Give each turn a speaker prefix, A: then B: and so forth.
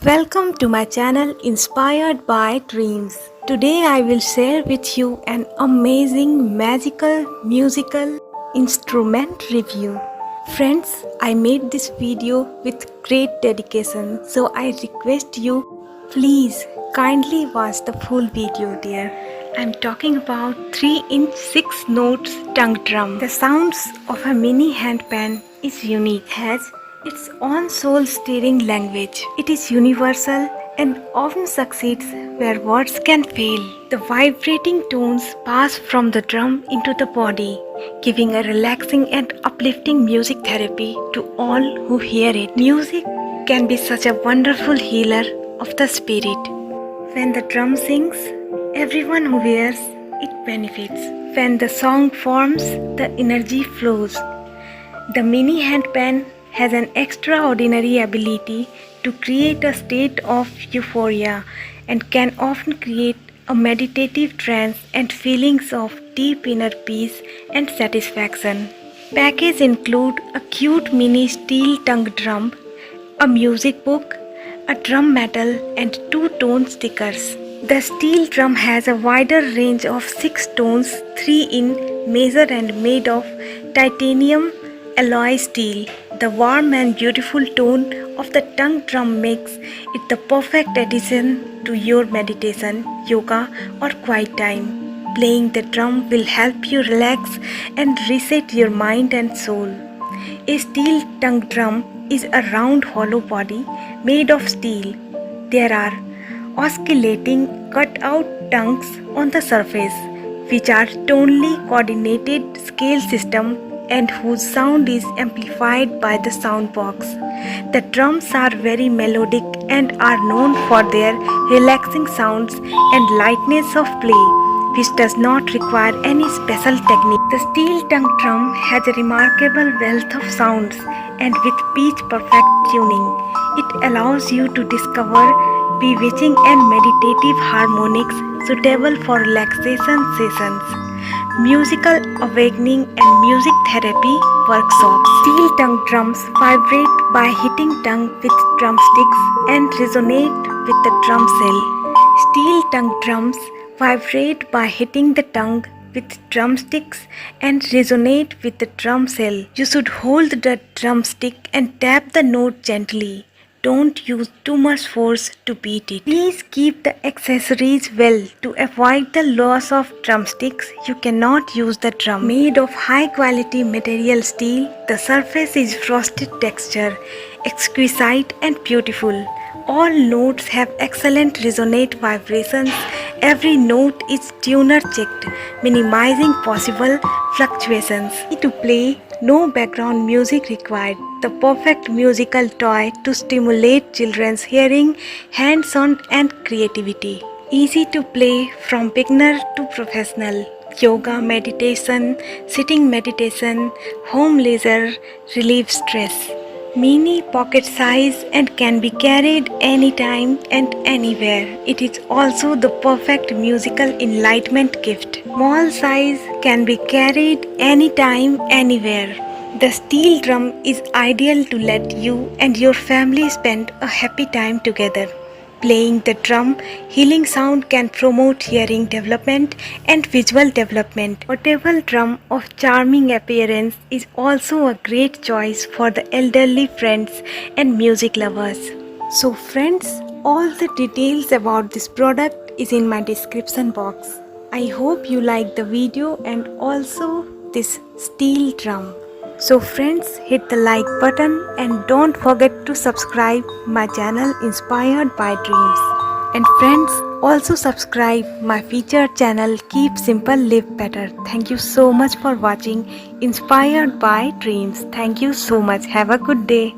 A: Welcome to my channel Inspired by Dreams. Today I will share with you an amazing magical musical instrument review. Friends, I made this video with great dedication, so I request you please kindly watch the full video dear. I'm talking about 3-inch 6 notes tongue drum. The sounds of a mini handpan is unique, has its own soul-stirring language. It is universal and often succeeds where words can fail. The vibrating tones pass from the drum into the body, giving a relaxing and uplifting music therapy to all who hear it. Music can be such a wonderful healer of the spirit. When the drum sings, everyone who hears it benefits. When the song forms, the energy flows. The mini handpan has an extraordinary ability to create a state of euphoria and can often create a meditative trance and feelings of deep inner peace and satisfaction. Packages include a cute mini steel tongue drum, a music book, a drum medal and 2 tone stickers. The steel drum has a wider range of 6 tones, 3 in measure and made of titanium alloy steel. The warm and beautiful tone of the tongue drum makes it the perfect addition to your meditation, yoga or quiet time. Playing the drum will help you relax and reset your mind and soul. A steel tongue drum is a round hollow body made of steel. There are oscillating cut-out tongues on the surface, which are tonally coordinated scale system and whose sound is amplified by the sound box. The drums are very melodic and are known for their relaxing sounds and lightness of play, which does not require any special technique. The steel tongue drum has a remarkable wealth of sounds, and with pitch perfect tuning, it allows you to discover bewitching and meditative harmonics suitable for relaxation sessions, musical awakening and music therapy workshops. Steel tongue drums vibrate by hitting tongue with drumsticks and resonate with the drum cell. Steel tongue drums vibrate by hitting the tongue with drumsticks and resonate with the drum cell. You should hold the drumstick and tap the note gently. Don't use too much force to beat it. Please keep the accessories well. To avoid the loss of drumsticks, you cannot use the drum. Made of high quality material steel, the surface is frosted texture, exquisite and beautiful. All notes have excellent resonate vibrations. Every note is tuner checked, minimizing possible fluctuations. To play, no background music required. The perfect musical toy to stimulate children's hearing, hands-on and creativity. Easy to play from beginner to professional. Yoga, meditation, sitting meditation, home leisure, relieve stress. Mini pocket size and can be carried anytime and anywhere. It is also the perfect musical enlightenment gift. Small size can be carried anytime, anywhere. The steel drum is ideal to let you and your family spend a happy time together. Playing the drum, healing sound can promote hearing development and visual development. Portable drum of charming appearance is also a great choice for the elderly friends and music lovers. So friends, all the details about this product is in my description box. I hope you like the video and also this steel drum. So friends, hit the like button and don't forget to subscribe my channel Inspired by Dreams. And friends, also subscribe my featured channel Keep Simple Live Better. Thank you so much for watching Inspired by Dreams. Thank you so much. Have a good day.